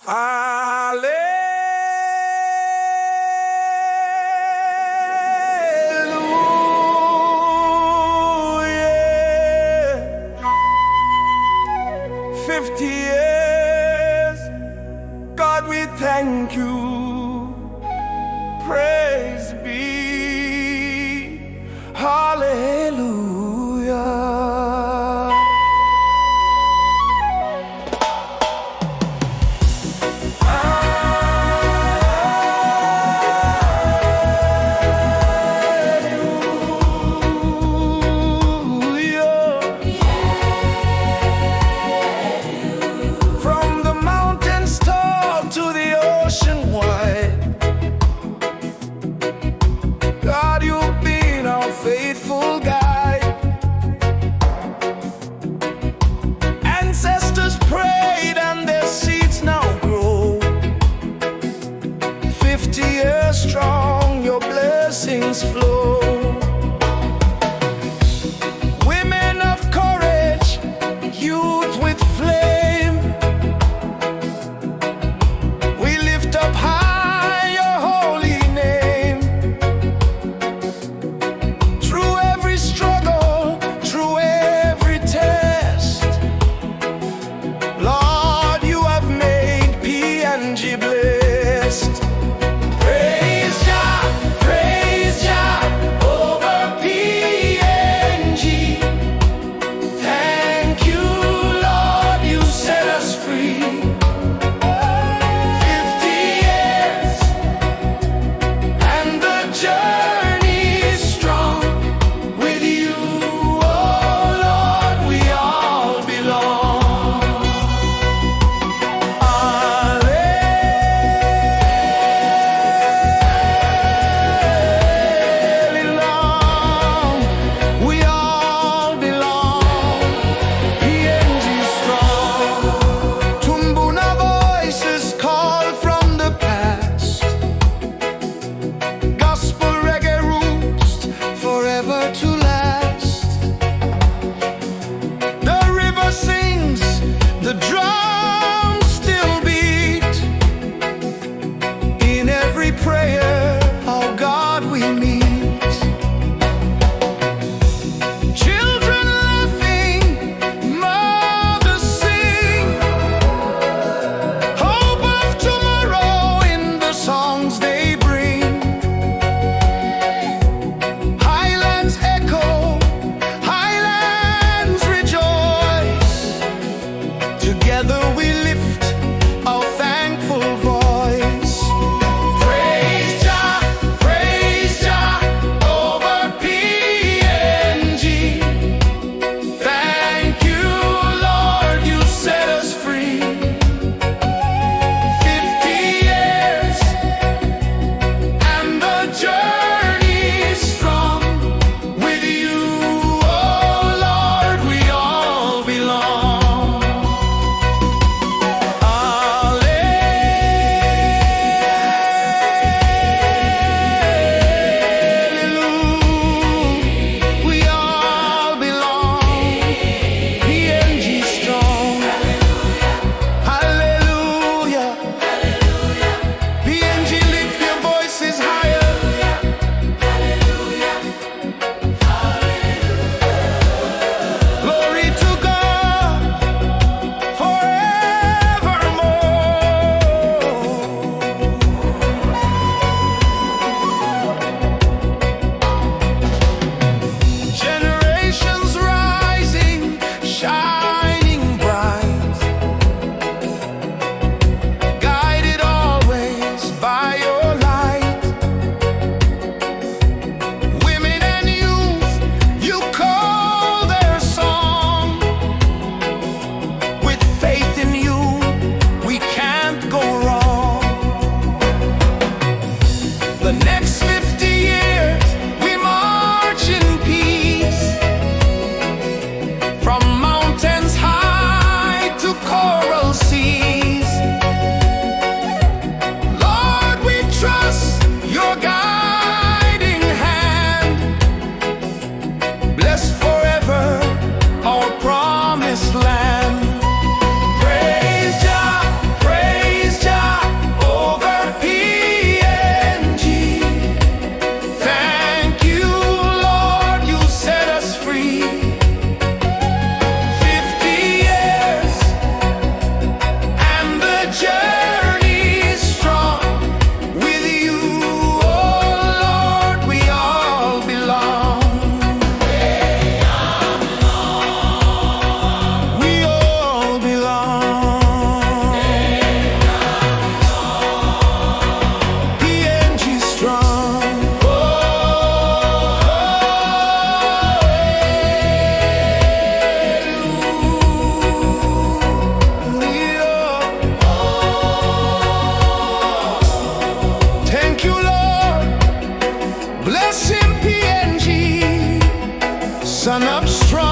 Hallelujah. 50 years, God, we thank you. Praise be. Hallelujah. Faithful guide. Ancestors prayed and their seeds now grow. 50 years strong, your blessings flow. Women of courage, youth with flame, we lift up high your holy name. Struggle through every test, Lord, you have made PNG blessed. Praise Jah over PNG. Thank you, Lord, you set us free. 50 years and the journey is strong. With you, oh Lord, we all belong. Hallelujah. We all belong. PNG strong. Tumbuna voices call from the past. Gospel reggae roots forever to last. The river sings, the drums still beat. In every prayer, oh God, we meet. Children laughing, mothers sing. Hope of tomorrow in the songs they bring. Highlands echo, highlands rejoice. Together we lift our thankful voice. Praise Jah over PNG. Thank you, Lord, you set us free. 50 years and the journey is strong. With you, oh Lord, we all belong. Hallelujah. We all belong. PNG strong. Hallelujah. PNG, lift your voices higher. Glory to God forevermore. Generations rising, shining bright, guided always by your light. Women and youth, you call their song. With faith in you, we can't go wrong. The next 50 years, we march in peace. From mountains high to coral seas. Lord, we trust your guiding hand. Blessed forever, our promised land. Praise Jah sun up strong.